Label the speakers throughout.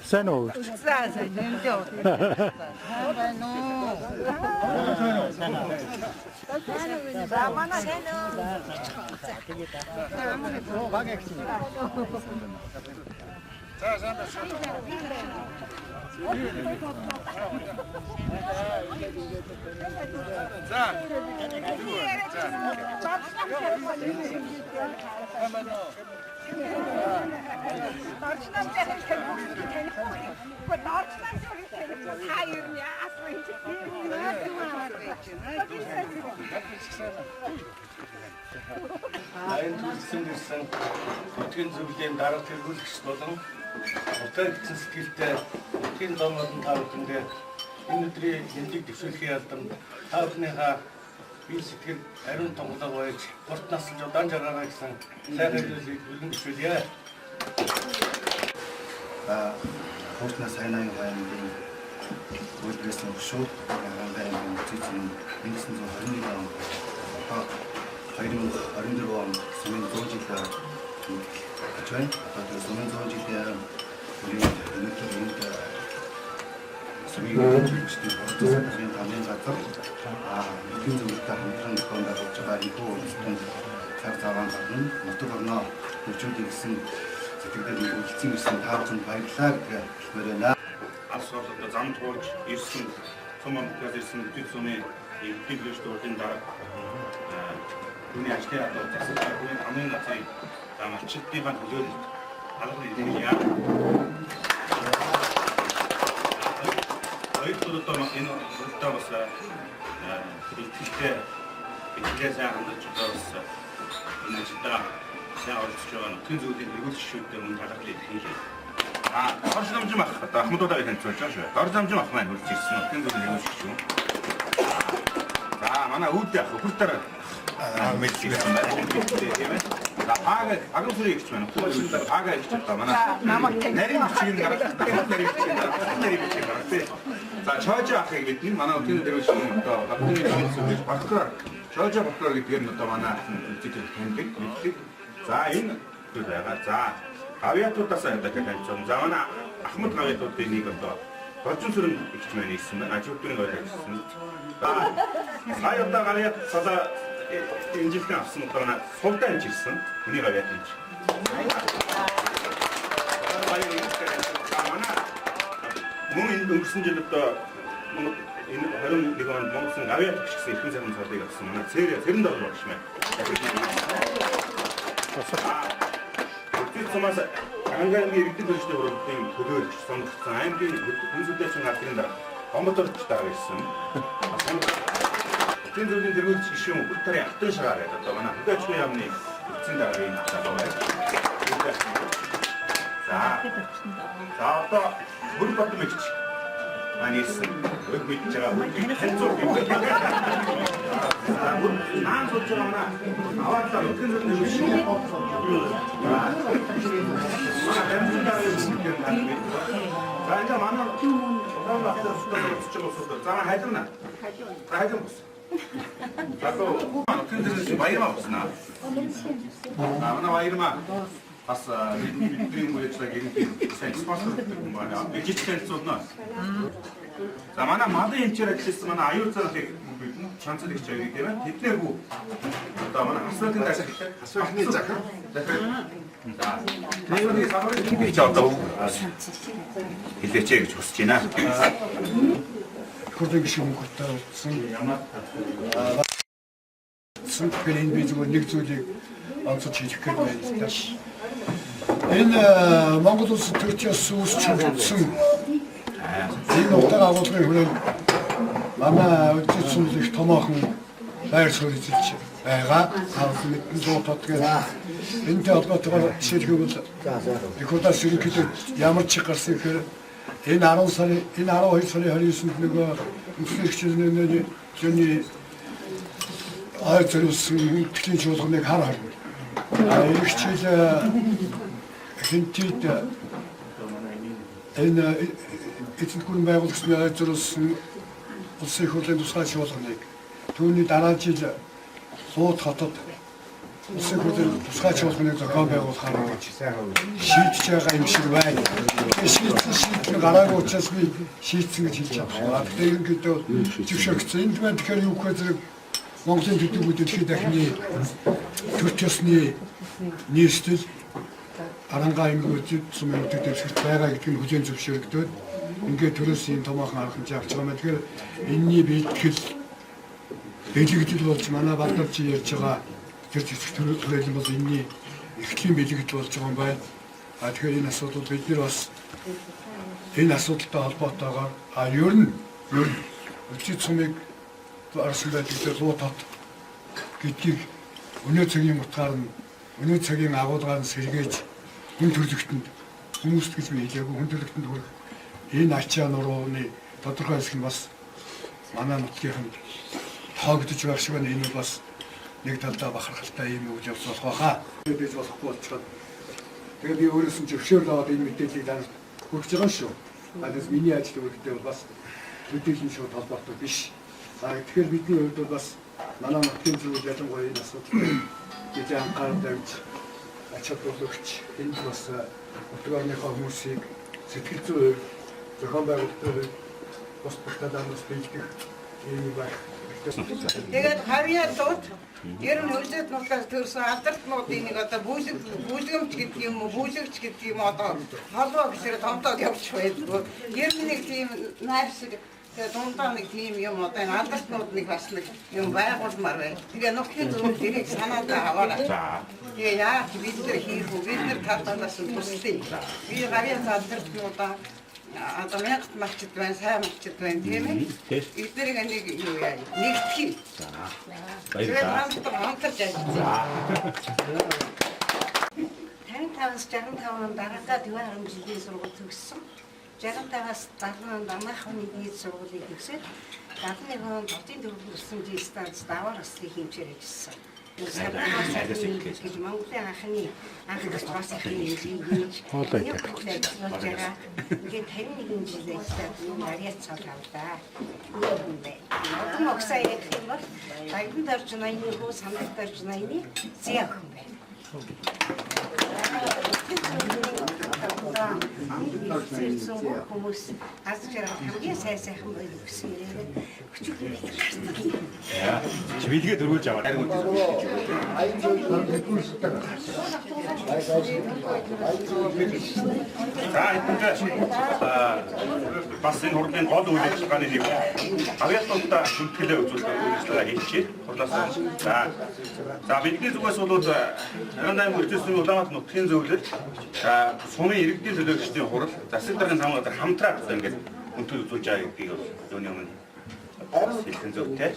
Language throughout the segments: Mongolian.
Speaker 1: Sen olur.
Speaker 2: Эндүрсэн өтгөн зөвлөлийн дарга тэргүүлэгч болон уртаа бичсэн сэтгэлтэй өтгөн домолон та бүхэндээ энэ өдрийн хэмжиг дэвшүүлэхийн албанд та бүхнийхээ бие сэтгэл ариун томглог байж урт насалж удаан жаргаараа гэсэн сайхан зүйлийг бүлгэн дэвшүүлье.
Speaker 3: Урт нас хайнаа байнгын үйлдвэрлэсэн өшөө байнгын цэцэн 1921 он 2024 он сумын 100 жил гэж байна. Одоо сумын 100 жилийн үеийн өнөөдөр сумын үйлчлэгчдийн бодлогын хамгийн газар эдийн зөвлөлтөд хамтран тохиолдож болж байгаа энэ үйлчлэгчдийн цаг цагаан гарна нутаг орноо хөгжүүлэх гэсэн сэтгэлдээ үйлчлэн ирсэн та бүхэнд баярлалаа гэж хэлмээр байна.
Speaker 4: Асуултад зам туулж ирсэн сумын газарсан эдийн сумын эдийн зөвлөлтийн дараа Түүний ажлын одоо засаг хүний хамгийн газрын малчилтын төлөөлөлт алганы хэлье. Хоёрдугаар энэ үлдээ бас ихтэй ихлээсээ хандаж бас энэ ажилдаа сайн оролцож байгаа нутгийн зүйлийн эргүүлэгчдийн мөн талхлыг хийлээ. Дор замжим ах одоо Ахмадуудаа танилцуулж байгаа шүү. Дор замжим ах маань хурж ирсэн нутгийн зүйлийн эргүүлэгч юм. Манай үүдээ ах хүртээр мэдчихсэн байна. Агуу зүрийг ч байна. Түлхэлд ага их ч байна. Манай нарийн бичиг нь гараад нарийн бичиг гараад. За чойж ахыг бидний манай өтгөн дээр шүү. Одоо гадны зүйлс батгаар чойж батгаар гэдэг нь одоо манай үзэгдэл таньдаг мэддэг. За энэ байгаа. За авиатуудаас одоо танилцсан. За манай Ахмад авиатуудын нэг одоо Горжин сүрэн ихч маань ийсэн байна. Ажуудын ойлгосон. За сая удаа гараад сала инжилхэн авсан удаа сувдаа инжилсэн. Хүний авиат инж. Мөн энэ өнгөрсөн жил одоо энэ 21 онд Монголын авиат гişгсэн эрхэм сайхан цаадыг авсан. Манай цэрэн доллар багш маань. Тэцмас ангарын иргэдэг төлөвчтэй бүрийн төлөөлөгч сонгогдсон аймгийн үндэслэгчийн газрын дараа Гомботорч таа байсан. Эцсийн зөвлөлийн тэргүүлэгч гишүүн бүр тарын алтан шагаар гэдэг одоо манай хөдөөчний яамны эцсийн дараагийн залуу байна. За одоо бүр бодмогч маань ирсэн. Өг мэдж байгаа таньцуур юм. Наан сууж байгаа манай аваалаа өтгөн зөвлөлийн гишүүн За энэ манай уран багтаа суулж байгаа. За хайдана. Хайдан бос. Зато өтгөн баярмаа боснаа. Манай баярмаа бас бидний үйлчлэг гэрээ сайн спонсор гэдэг байна. Бижитхэн цууднаа. За манай малын хэмжээр ажилласан манай аюул цааныг шанцлах гэж байгаа тийм ээ. Тэднэргүй одоо манай асуултын асуултны захир. За тэрний самарын хийж одоо хэлээч гэж хүсэж байна.
Speaker 5: Хүрдэг гişүүн хүртээ утсан сүнтгэн би зөвхөн нэг зүйлийг онцолж хэлэх гээд байна. Энэ Монгол улс төрчөөс үүсч чадсан энэ утга агуулгын хүрээнд манай үдцэн их томоохон байр суурь эзэлж байгаа. Хаалт мэдэн зуутад гэдэг энэтэй холбоотойгоор жишээлбэл их удаас ерөнхийдөө ямар ч гарсан гэхээр энэ 12 сарын 29-нд нөгөө үндэслэгчний зөний ай зэрүүлсэн тэтгэлийн чуулганыг хараа. Их чил хинтид энэ эцэг гүрэн байгуулагчны ай зэрүүлсэн улсын их хурлын тусгай чуулганыг түүний дараа жил Лууд хотод улсын хөдөл тусгай чуулганы зохион байгуулахаар гэж шийдэж байгаа юм шиг байна. Шийдсэн гараагүй учраас би шийдсэн гэж хэлж чадахгүй. Тэгэхээр ерөнхийдөө зөвшөөрөгдсөн. Энд байна тэгэхээр юу гэхээр зэрэг Монголын төдийгүй дэлхийн дахины төр төсний нийслэл Аранга аймагуудад сумын төдөлсөлт байгаа гэдэг нь хүлээн зөвшөөрөгдөд ингээд төрөөс ийм томоохон арга хэмжээ авч байгаа юм. Тэгэхээр энэний бэлтгэл бэлэгдэл болж манай Бадарч ярьж байгаа тэр зэвсэг төрөлн бол энэний эхлэлийн бэлэгдэл болж байгаа юм байна. Тэгэхээр энэ асуудал бид нар бас энэ асуудалтай холбоотойгоор ер нь өчигд сумыг арсан байдаг дээр руу тот гэдгийг өнөө цагийн утгаар нь өнөө цагийн агуулгаар нь сэргээж хүн төрлөختөнд хүмүүст гэж би хэлээгүй хүн төрлөختөнд хүрэх энэ ачаа нурууны тодорхой хэсэг нь бас манай нутгийн тоогдож байгаа шиг байна. Энэ бас нэг талдаа бахархалтай юм үйл явц болох байхаа. Бид болохгүй болчиход тэгээ би өөрөөс нь зөвшөөрөл аваад энэ мэдээллийг танд хүргэж байгаа шүү. Адис миний ажил үүрэгтэй бол бас мэдээллийн шууд холбоотой биш. Тэгэхээр бидний хувьд бол бас манай нутгийн зүйл ялангуяа энэ асуудалд бид анхаарал тавьж ачааллуулагч энд бас нутгаарныхаа хүмүүсийг сэтгэл зүйн зохион байгуулалтын бас багтаадаас бэлдэх юм байх.
Speaker 1: Тэгээд хавьяалууд ер нь хөлзөд нутгаас төрсэн алдартнуудын нэг одоо бүлгэмч гэдэг юм уу, бүлэгч гэдэг юм одоо холбоо гэсээр томтоод явж байдаг. Ер нь нэг тийм найр шиг тэгээд дундаа нэг тийм юм одоо энэ алдартнууд нэг бас нэг юм байгуулмаар байна. Тэгээ нутгийн зөв тэрийг санаандаа аваарай. Тэгээ яа бид нар хийх үү? Бид нар таталаас нь туслая. Би гарийн алдартнуудаа одоо мянгалт малчд байна, сайн малчд байна тийм ээ. Эднэрийг нэг юу яа нэгтгэе. Баярлалаа. Хамтарч ажиллая. 55-аас 65 он дараагаа Диван харамжилтын сургууль төгссөн. 65-аас 70 онд Амархны нийт сургуулийг төгсөөд 71 онд хотын төвлөрсөн станц даваар ослыг хэмжээр ажилласан. Монголын анх бас ахны хэлийг хоолойдаг. Тэгээд 51 жил ажиллаад нарийн цал авлаа. Одоо могсаа ярих юм бол Баян дорж 80-ны хүү сандаг дорж 80-ны зээ охин байна. Хүмүүс аз жаргал хамгийн сайхан байх гэсэн юм. Хүчтэй гарсан.
Speaker 4: Чивэлгээ дөрвүүлж аваад. Бас энэ хурлын гол үйл ажиллагааны нэг авьяасуудаа бүртгэлээ үзүүлэх үйлчлэгээ хийчихээ. Хурлаасаа. За бидний зүгээс бол 98 хүртэлсэн Улаанбаатар нутгийн зөвлөлд сумын иргэдийн төлөөлөгчдийн хурал засаг даргын хамгаалалт хамтраад ингээд өнтөл үзүүлж байгаа гэдгийг юуны өмнө хэлсэн зөвтэй.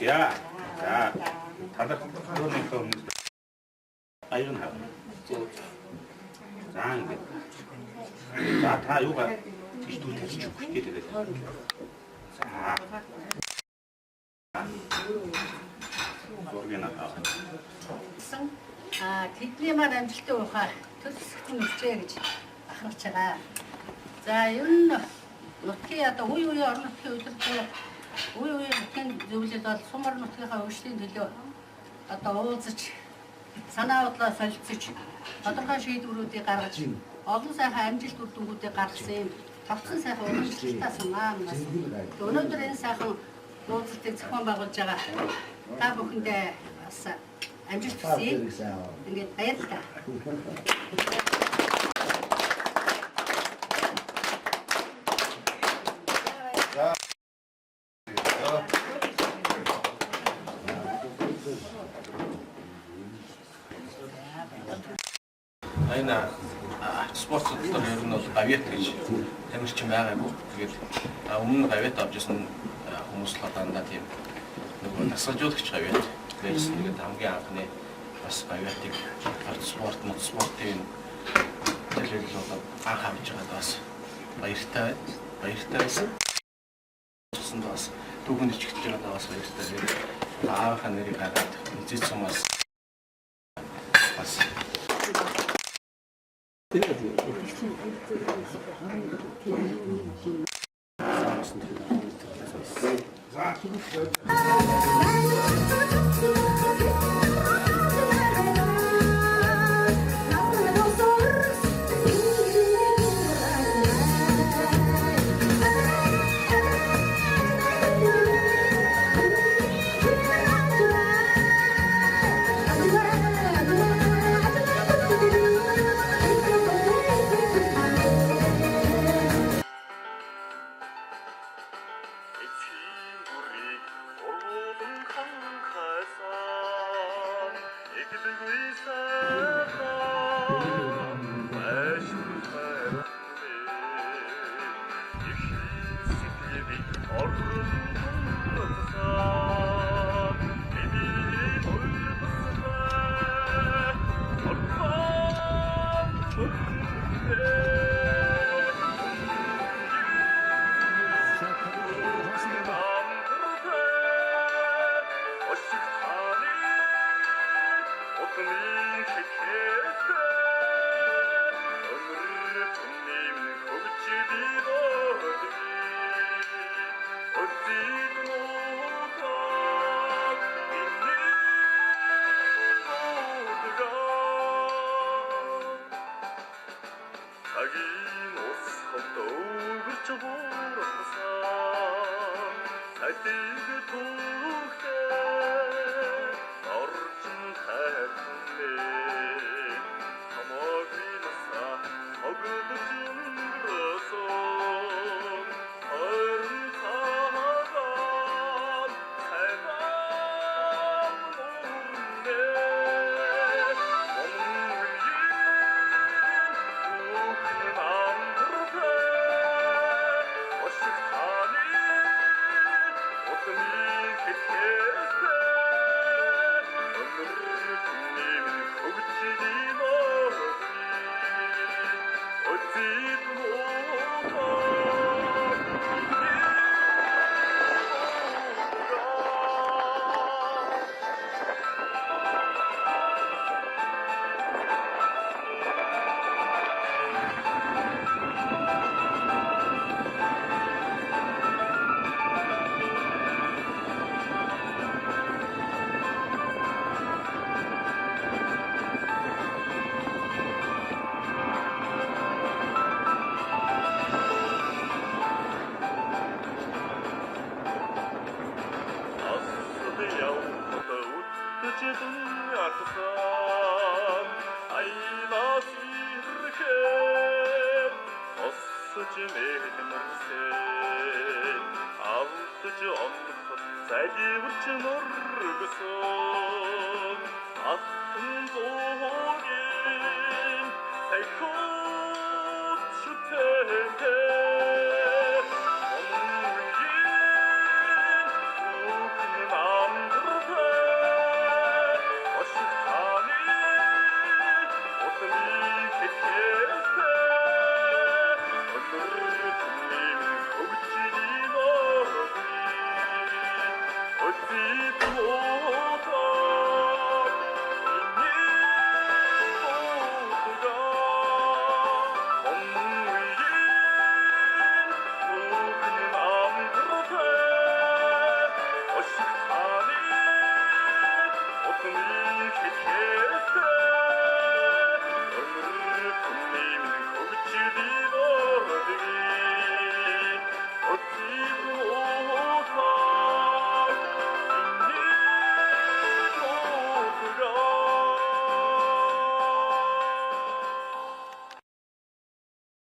Speaker 4: Яа. За талах юуны өмнө аюун хав. За ингээд. За та юугаар ичдүүлж өгөх гэдэг тэгээд. За. Зоргена авах.
Speaker 6: Тэдний маань амжилттай ухаар төлөвлөлт нэлжээ гэж ахарч байгаа. За ер нь нутгийн одоо үе үе орон нутгийн үйлдвэрлэл үе үе нутгийн зөвлөлд бол сумар нутгийнхаа өөрчлөлийн төлөө одоо уулзаж санаа бодлоо солилцож тодорхой шийдвэрүүдийг гаргаж олон сайхан амжилт үр дүнгуудыг гаргасан тогтсон сайхан урамшилтаа санаа нас өнөөдөр энэ сайхан уулзалтыг зохион байгуулж байгаа та бүхэндээ бас амжилт хүсье. Ингээд баярлалаа.
Speaker 2: Энэ спорт судалгаа ер нь бол гавьяат гэж тамирчин байгаагүй. Тэгээд өмнө гавьяат авч ирсэн хүмүүс л дандаа тийм нөгөө тасгалжуулагч гавьяат байсан. Тэгээд хамгийн анхны бас гавьяатыг спорт, мотоспортын төлөөлөл бол анх авч байгаад бас баяртай байсан. Тэсэн бас түүхэнд ичгэж байгаад бас баяртай. Аавынхаа нэрийг хараад эцэц сумаас бас
Speaker 1: За
Speaker 7: 어떤 일이